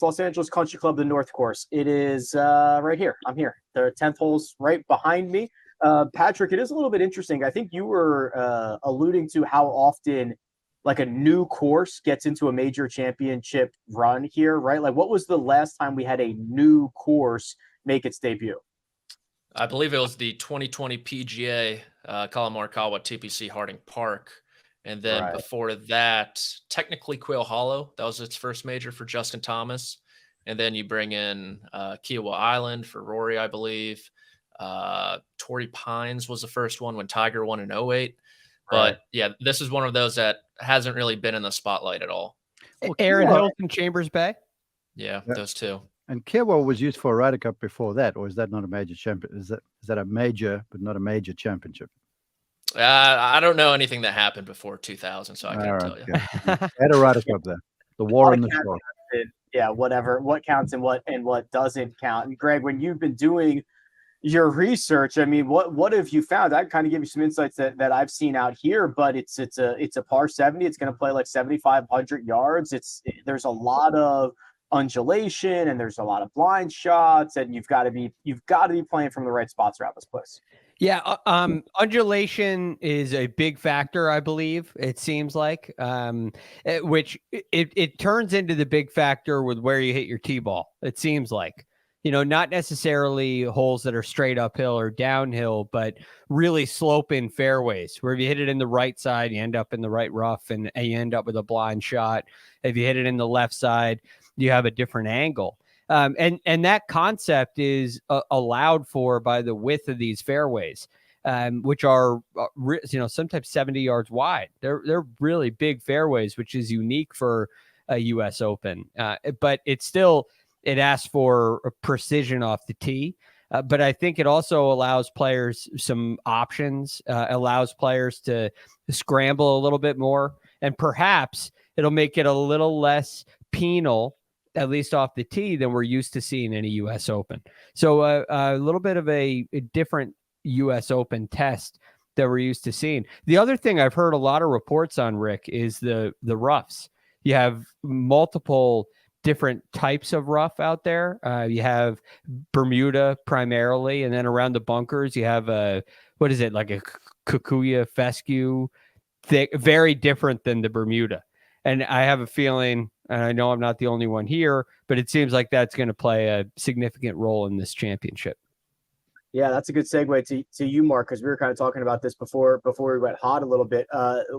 Los Angeles Country Club, the North Course. It is right here. I'm here. The 10th hole's right behind me. Patrick, it is a little bit interesting. I think you were alluding to how often like a new course gets into a major championship run here, right? Like, what was the last time we had a new course make its debut? I believe it was the 2020 PGA, Colin Morikawa, TPC Harding Park. And then Right. before that, technically Quail Hollow. That was its first major for Justin Thomas. And then you bring in Kiowa Island for Rory, I believe. Torrey Pines was the first one when Tiger won in 08. But yeah, this is one of those that hasn't really been in the spotlight at all. Well, Aaron Kiowa- Hilton, Chambers Bay. Yeah, those two. And Kiowa was used for a Ryder Cup before that, or is that not a major champion? Is that a major but not a major championship? I don't know anything that happened before 2000, so I can't tell you. Had a Ryder Cup there. The war in the Shark. Yeah, whatever. What counts and what doesn't count. And Greg, when you've been doing your research, I mean, what have you found? I kind of give you some insights that I've seen out here, but it's a par 70. It's going to play like 7,500 yards. There's a lot of undulation and there's a lot of blind shots, and you've got to be playing from the right spots around this place. Yeah, undulation is a big factor, I believe. It seems like, which it turns into the big factor with where you hit your tee ball. It seems like, not necessarily holes that are straight uphill or downhill, but really sloping fairways where if you hit it in the right side, you end up in the right rough and you end up with a blind shot. If you hit it in the left side, you have a different angle. And that concept is allowed for by the width of these fairways, which are, sometimes 70 yards wide. They're really big fairways, which is unique for a U.S. Open. But it asks for precision off the tee. But I think it also allows players some options, allows players to scramble a little bit more, and perhaps it'll make it a little less penal, at least off the tee, than we're used to seeing in a U.S. Open. So a little bit of a different U.S. Open test that we're used to seeing. The other thing I've heard a lot of reports on, Rick, is the roughs. You have multiple different types of rough out there. You have Bermuda primarily, and then around the bunkers, you have like a Kikuyu fescue, thick, very different than the Bermuda. And I have a feeling, and I know I'm not the only one here, but it seems like that's going to play a significant role in this championship. Yeah, that's a good segue to you, Mark, because we were kind of talking about this before we went hot a little bit.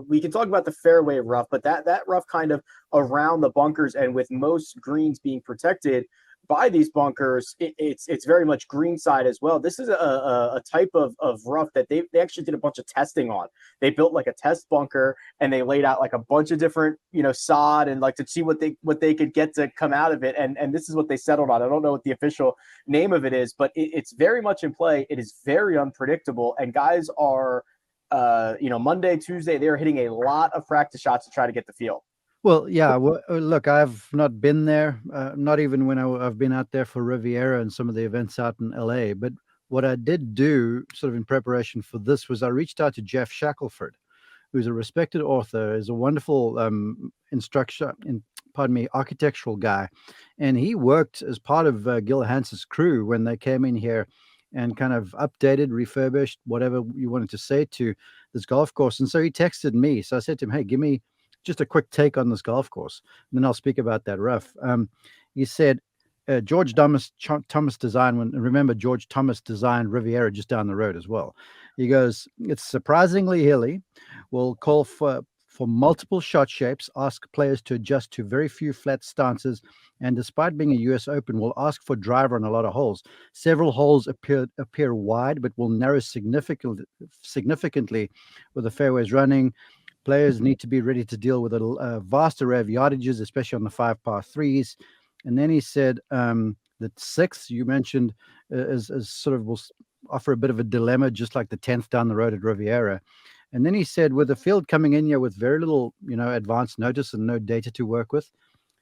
We can talk about the fairway rough, but that rough kind of around the bunkers, and with most greens being protected by these bunkers, it's very much greenside as well. This is a type of rough that they actually did a bunch of testing on. They built like a test bunker and they laid out like a bunch of different, sod and like to see what they could get to come out of it. And this is what they settled on. I don't know what the official name of it is, but it's very much in play. It is very unpredictable, and guys are, Monday, Tuesday, they're hitting a lot of practice shots to try to get the feel. Well, yeah. Well, look, I've not been there, not even when I've been out there for Riviera and some of the events out in LA. But what I did do sort of in preparation for this was I reached out to Jeff Shackelford, who's a respected author, is a wonderful architectural guy. And he worked as part of Gil Hans's crew when they came in here and kind of updated, refurbished, whatever you wanted to say to this golf course. And so he texted me. So I said to him, hey, give me just a quick take on this golf course, and then I'll speak about that rough. He said, George Thomas designed, remember George Thomas designed Riviera just down the road as well. He goes, it's surprisingly hilly. We'll call for multiple shot shapes, ask players to adjust to very few flat stances, and despite being a US Open, we'll ask for driver on a lot of holes. Several holes appear wide, but will narrow significantly with the fairways running. Players need to be ready to deal with a vast array of yardages, especially on the 5 par 3s. And then he said that 6, you mentioned, is sort of will offer a bit of a dilemma, just like the 10th down the road at Riviera. And then he said, with the field coming in here with very little, advance notice and no data to work with,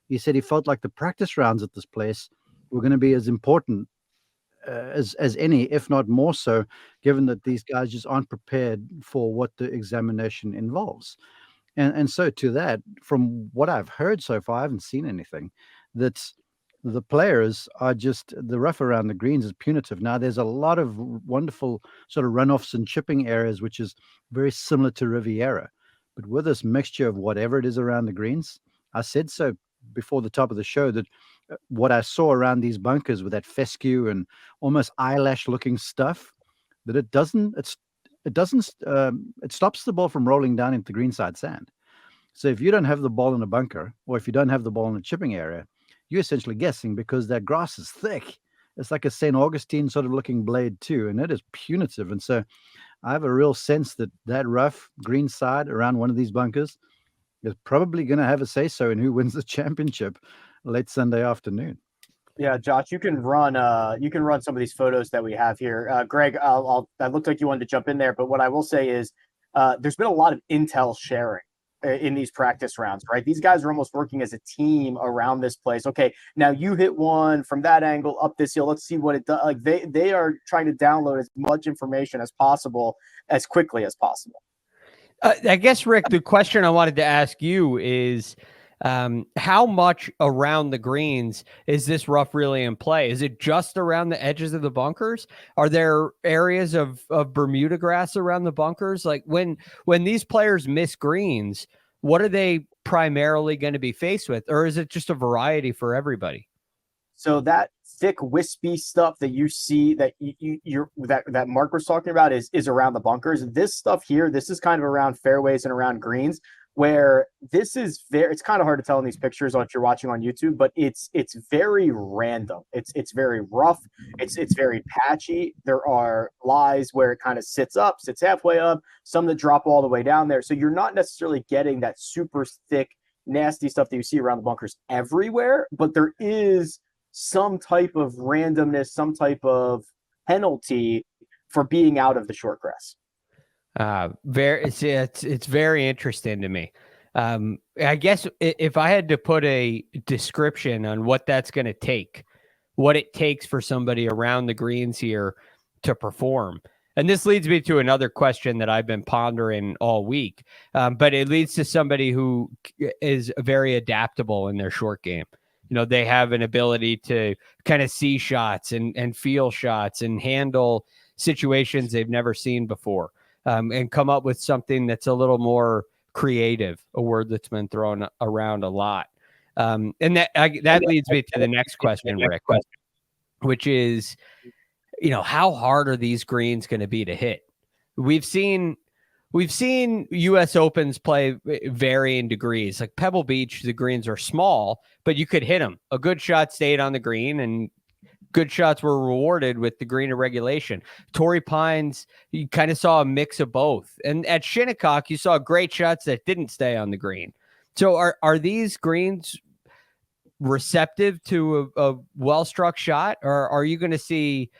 he said he felt like the practice rounds at this place were going to be as important as any, if not more so, given that these guys just aren't prepared for what the examination involves. And so to that, from what I've heard so far, I haven't seen anything, that The players are just, the rough around the greens is punitive. Now, there's a lot of wonderful sort of runoffs and chipping areas, which is very similar to Riviera. But with this mixture of whatever it is around the greens, I said so before the top of the show that what I saw around these bunkers with that fescue and almost eyelash looking stuff, that it stops the ball from rolling down into greenside sand. So if you don't have the ball in a bunker, or if you don't have the ball in a chipping area, you're essentially guessing because that grass is thick. It's like a St. Augustine sort of looking blade too, and it is punitive. And so I have a real sense that that rough green side around one of these bunkers is probably going to have a say-so in who wins the championship late Sunday afternoon. Yeah, Josh, you can run some of these photos that we have here. Greg, that looked like you wanted to jump in there, but what I will say is there's been a lot of intel sharing in these practice rounds, right? These guys are almost working as a team around this place. Okay, now you hit one from that angle up this hill. Let's see what it does. Like they are trying to download as much information as possible as quickly as possible. I guess, Rick, the question I wanted to ask you is how much around the greens is this rough really in play? Is it just around the edges of the bunkers? Are there areas of Bermuda grass around the bunkers? Like when these players miss greens, what are they primarily going to be faced with? Or is it just a variety for everybody? So that thick, wispy stuff that you see that that Mark was talking about is around the bunkers. This stuff here, this is kind of around fairways and around greens, where this is it's kind of hard to tell in these pictures if you're watching on YouTube, but it's very random. It's very rough. It's very patchy. There are lies where it kind of sits halfway up, some that drop all the way down there. So you're not necessarily getting that super thick, nasty stuff that you see around the bunkers everywhere, but there is some type of randomness, some type penalty for being out of the short grass. It's very interesting to me. I guess if I had to put a description on what that's going to take, what it takes for somebody around the greens here to perform. And this leads me to another question that I've been pondering all week. But it leads to somebody who is very adaptable in their short game. You know, they have an ability to kind of see shots and feel shots and handle situations they've never seen before. And come up with something that's a little more creative, a word that's been thrown around a lot. And that leads me to the next question, Rick, which is, you know, how hard are these greens going to be to hit? We've seen U.S. Opens play varying degrees. Like Pebble Beach, the greens are small, but you could hit them. A good shot stayed on the green, and good shots were rewarded with the green irregulation. Torrey Pines, you kind of saw a mix of both. And at Shinnecock, you saw great shots that didn't stay on the green. So are these greens receptive to a well-struck shot, or are you going to see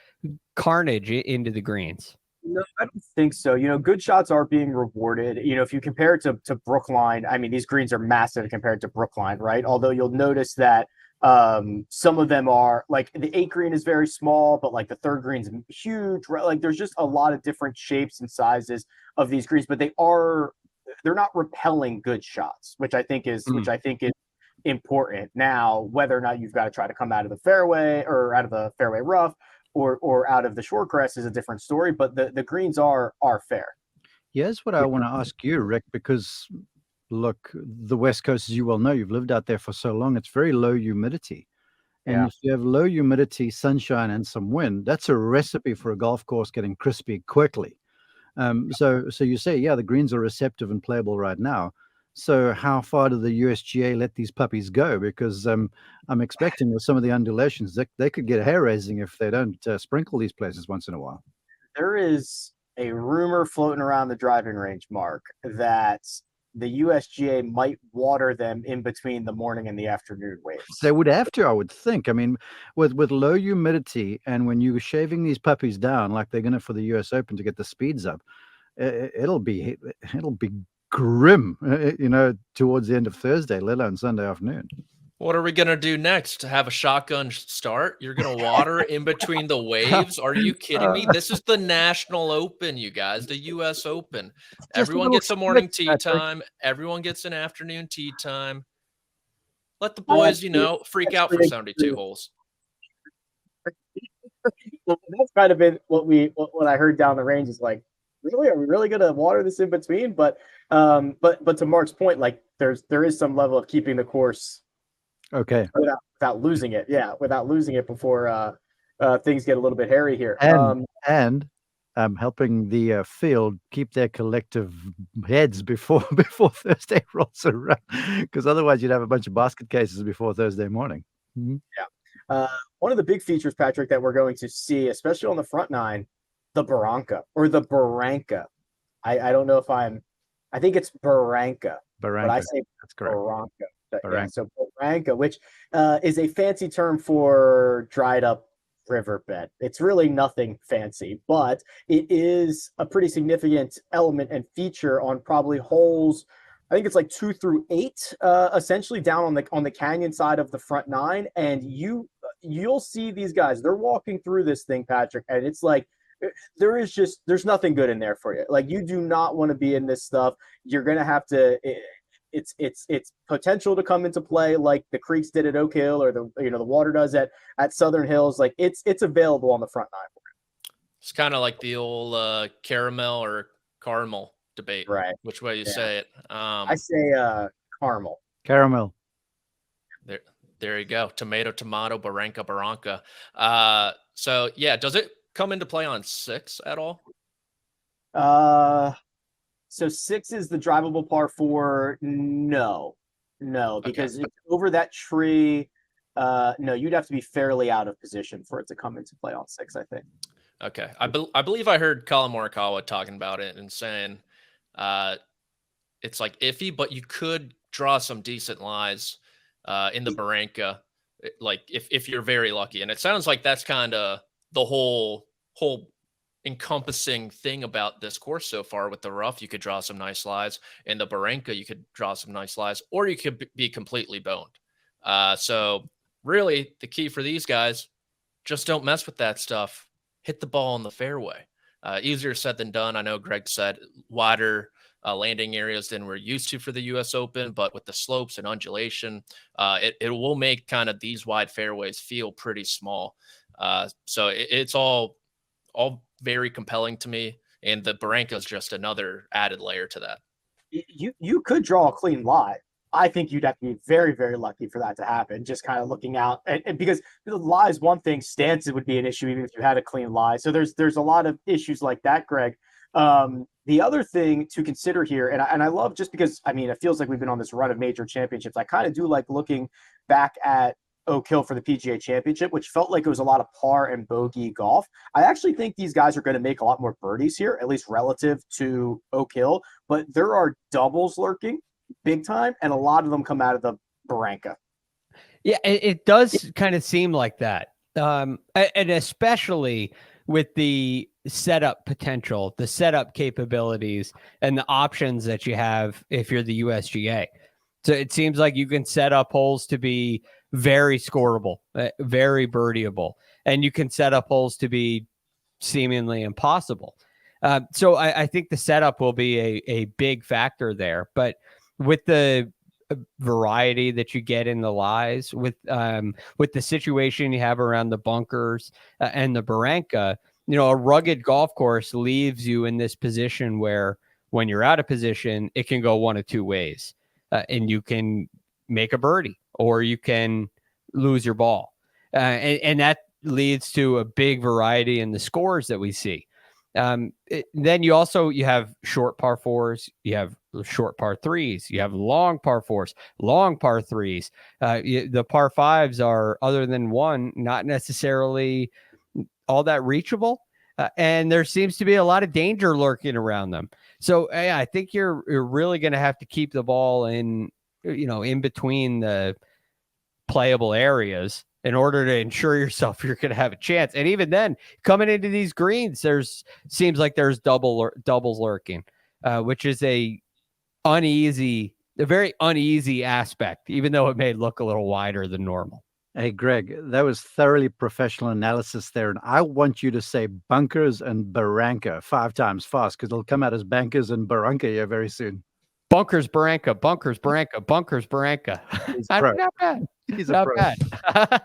carnage into the greens? No, I don't think so. You know, good shots are being rewarded. You know, if you compare it to Brookline, I mean, these greens are massive compared to Brookline, right? Although you'll notice that some of them are like the 8 green is very small, but like the 3rd green's huge, right? Like there's just a lot of different shapes and sizes of these greens, but they're not repelling good shots, which I think is important. Now, whether or not you've got to try to come out of the fairway or out of the fairway rough or out of the short grass is a different story, but the greens are fair. Here's what I want to ask you, Rick, because look, the West Coast, as you well know, you've lived out there for so long, it's very low humidity. And if you have low humidity, sunshine, and some wind, that's a recipe for a golf course getting crispy quickly. So you say, yeah, the greens are receptive and playable right now. So how far do the USGA let these puppies go? Because I'm expecting with some of the undulations, they could get hair raising if they don't sprinkle these places once in a while. There is a rumor floating around the driving range, Mark, that the USGA might water them in between the morning and the afternoon waves. They would have to, I would think. I mean, with low humidity, and when you're shaving these puppies down like they're going to for the US Open to get the speeds up, it'll be grim, you know, towards the end of Thursday, let alone Sunday afternoon. What are we going to do next? To have a shotgun start? You're going to water in between the waves? Are you kidding me? This is the National Open, you guys, the U.S. Open. Everyone gets a morning tee time. Everyone gets an afternoon tee time. Let the boys, freak out for 72 holes. Well, that's kind of been what I heard down the range is like, really, are we really going to water this in between? But to Mark's point, like there is some level of keeping the course Okay. without losing it. Yeah, without losing it before things get a little bit hairy here. And helping the field keep their collective heads before Thursday rolls around, because otherwise you'd have a bunch of basket cases before Thursday morning. Mm-hmm. Yeah. One of the big features, Patrick, that we're going to see, especially on the front nine, the Barranca or the Barranca. I don't know if I think it's Barranca, but I say that's correct. Barranca. Barranca. Yeah, so Barranca, which is a fancy term for dried up riverbed. It's really nothing fancy, but it is a pretty significant element and feature on probably holes. I think it's like 2 through 8, essentially down on the canyon side of the front nine, and you'll see these guys. They're walking through this thing, Patrick, and it's like there's nothing good in there for you. Like, you do not want to be in this stuff. You're gonna have to. It's potential to come into play like the creeks did at Oak Hill, or the water does at Southern Hills. Like, it's available on the front nine for it. It's kind of like the old caramel or caramel debate, right? Which way you say it? I say caramel. There you go. Tomato, Barranca. So yeah, does it come into play on 6 at all? So 6 is the drivable par 4. No, because it's over that tree. No, you'd have to be fairly out of position for it to come into play on 6, I think. Okay. I believe I heard Colin Morikawa talking about it and saying it's like iffy, but you could draw some decent lies in the Barranca, like if you're very lucky. And it sounds like that's kind of the whole encompassing thing about this course so far. With the rough, you could draw some nice lies. In the Barranca, you could draw some nice lies, or you could be completely boned. So really, the key for these guys, just don't mess with that stuff. Hit the ball in the fairway. Easier said than done. I know Greg said wider landing areas than we're used to for the U.S. Open, but with the slopes and undulation, it will make kind of these wide fairways feel pretty small. So it's all very compelling to me, and the Barranca is just another added layer to that. You could draw a clean lie. I think you'd have to be very, very lucky for that to happen. Just kind of looking out, and because the lie is one thing, stance would be an issue even if you had a clean lie. So there's a lot of issues like that, Greg. The other thing to consider here, and I love, just because it feels like we've been on this run of major championships. I kind of do like looking back at Oak Hill for the PGA Championship, which felt like it was a lot of par and bogey golf. I actually think these guys are going to make a lot more birdies here, at least relative to Oak Hill, but there are doubles lurking big time, and a lot of them come out of the Barranca. Yeah, it does kind of seem like that. And especially with the setup potential, the setup capabilities, and the options that you have if you're the USGA. So it seems like you can set up holes to be very scoreable, very birdieable, and you can set up holes to be seemingly impossible. So I think the setup will be a big factor there. But with the variety that you get in the lies, with the situation you have around the bunkers and the Barranca, a rugged golf course leaves you in this position where when you're out of position, it can go one of two ways. And you can make a birdie, or you can lose your ball. And that leads to a big variety in the scores that we see. Then you have short par 4s, you have short par 3s, you have long par 4s, long par 3s. The par 5s are, other than one, not necessarily all that reachable. And there seems to be a lot of danger lurking around them. So I think you're really going to have to keep the ball in between the playable areas in order to ensure yourself you're going to have a chance. And even then, coming into these greens, seems like there's doubles lurking, which is a very uneasy aspect, even though it may look a little wider than normal. Hey, Greg, that was thoroughly professional analysis there. And I want you to say bunkers and Barranca 5 times fast, because it'll come out as bankers and Barranca here very soon. Bunkers Barranca, Bunkers Barranca, Bunkers Barranca. Not bad. He's a Not pro. bad.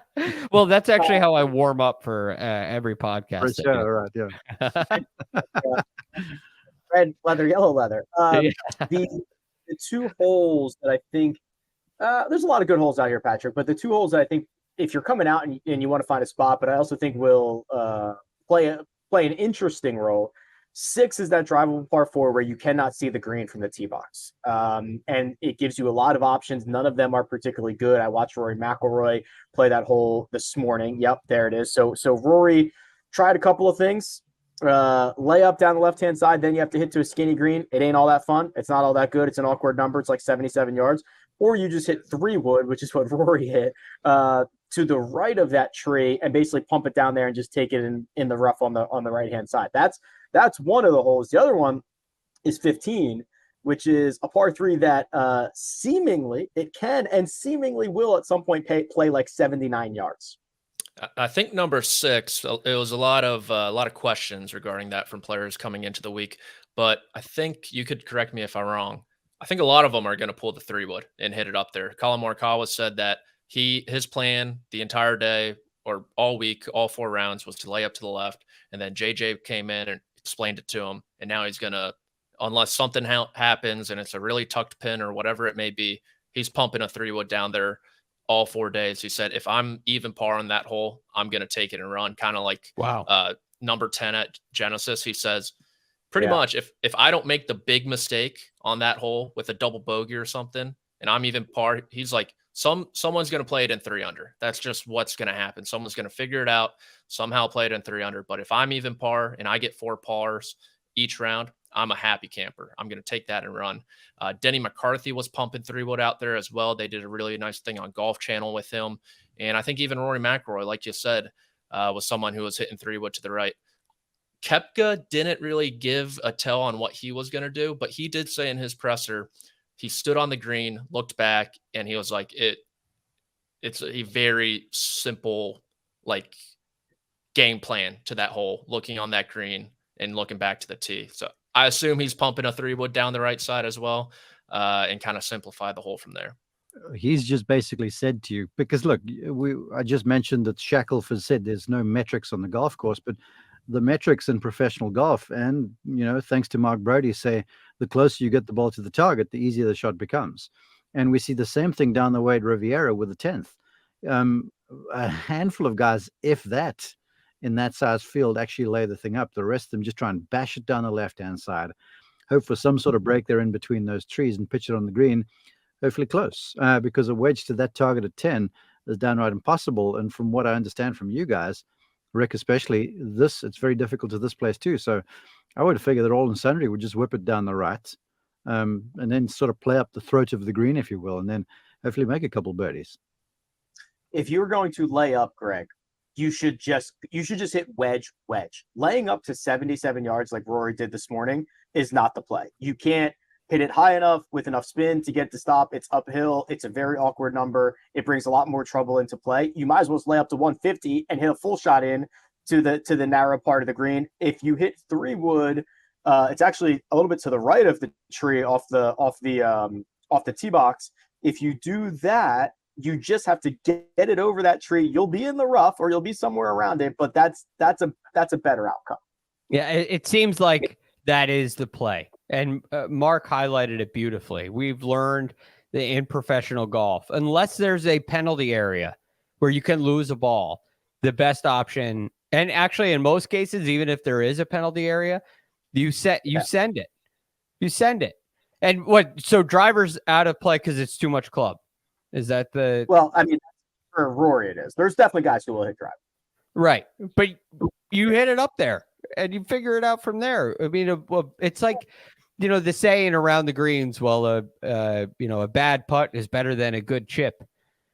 Well, that's actually how I warm up for every podcast. For sure, right? Yeah. Red leather, yellow leather. Yeah. The two holes that I think there's a lot of good holes out here, Patrick. But the two holes that I think if you're coming out and you want to find a spot, but I also think will play an interesting role. 6 is that drivable par 4 where you cannot see the green from the tee box. And it gives you a lot of options. None of them are particularly good. I watched Rory McIlroy play that hole this morning. Yep, there it is. So Rory tried a couple of things. Lay up down the left-hand side, then you have to hit to a skinny green. It ain't all that fun. It's not all that good. It's an awkward number. It's like 77 yards. Or you just hit 3 wood, which is what Rory hit, to the right of that tree and basically pump it down there and just take it in the rough on the right-hand side. That's one of the holes. The other one is 15, which is a par 3 that seemingly it can and seemingly will at some point play like 79 yards. I think number 6, it was a lot of questions regarding that from players coming into the week, but I think you could correct me if I'm wrong. I think a lot of them are going to pull the 3-wood and hit it up there. Colin Morikawa said that his plan the entire day or all week, all 4 rounds, was to lay up to the left, and then JJ came in and explained it to him, and now he's going to, unless something happens and it's a really tucked pin or whatever it may be, he's pumping a 3-wood down there all 4 days. He said, if I'm even par on that hole, I'm going to take it and run, kind of like number 10 at Genesis. He says, pretty much, if I don't make the big mistake on that hole with a double bogey or something, and I'm even par, he's like, someone's going to play it in 3 under. That's just what's going to happen. Someone's going to figure it out, somehow play it in 3 under. But if I'm even par and I get 4 pars each round, I'm a happy camper. I'm going to take that and run. Denny McCarthy was pumping 3-wood out there as well. They did a really nice thing on Golf Channel with him. And I think even Rory McIlroy, like you said, was someone who was hitting 3-wood to the right. Koepka didn't really give a tell on what he was going to do, but he did say in his presser, he stood on the green, looked back, and he was like, it's a very simple, like, game plan to that hole, looking on that green and looking back to the tee. So I assume he's pumping a 3-wood down the right side as well, and kind of simplify the hole from there. He's just basically said to you, because look, I just mentioned that Shackelford said there's no metrics on the golf course, but the metrics in professional golf, and thanks to Mark Brody, say the closer you get the ball to the target, the easier the shot becomes. And we see the same thing down the way at Riviera with the 10th. A handful of guys, if that, in that size field, actually lay the thing up. The rest of them just try and bash it down the left-hand side, hope for some sort of break there in between those trees and pitch it on the green, hopefully close, because a wedge to that target at 10 is downright impossible. And from what I understand from you guys, Rick especially, it's very difficult to this place too. So I would figure that all and sundry would just whip it down the right, and then sort of play up the throat of the green, if you will, and then hopefully make a couple birdies. If you're going to lay up, Greg, you should just hit wedge. Laying up to 77 yards like Rory did this morning is not the play. You can't hit it high enough with enough spin to get to stop. It's uphill. It's a very awkward number. It brings a lot more trouble into play. You might as well lay up to 150 and hit a full shot in to the narrow part of the green. If you hit 3-wood, it's actually a little bit to the right of the tree off the tee box. If you do that, you just have to get it over that tree. You'll be in the rough or you'll be somewhere around it, but that's a better outcome. Yeah, it seems like that is the play. And Mark highlighted it beautifully. We've learned that in professional golf, unless there's a penalty area where you can lose a ball, the best option, and actually in most cases, even if there is a penalty area, you send it. You send it. And so drivers out of play because it's too much club. Is that the... Well, I mean, for Rory it is. There's definitely guys who will hit drive. Right. But you hit it up there and you figure it out from there. I mean, it's like, the saying around the greens, well, a bad putt is better than a good chip.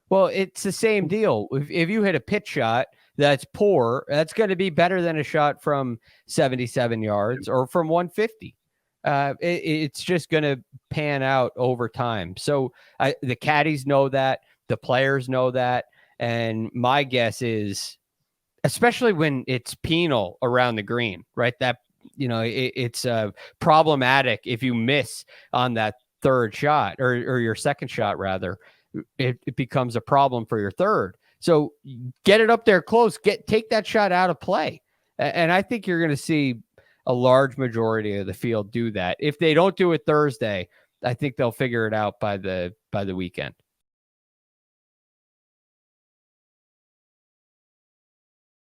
Well, it's the same deal. If you hit a pitch shot that's poor, that's going to be better than a shot from 77 yards or from 150. It's just going to pan out over time. So the caddies know that, the players know that. And my guess is, especially when it's penal around the green, right? That, it's problematic if you miss on that third shot or your second shot rather, it becomes a problem for your third. So get it up there close, take that shot out of play. And I think you're going to see a large majority of the field do that. If they don't do it Thursday, I think they'll figure it out by the weekend.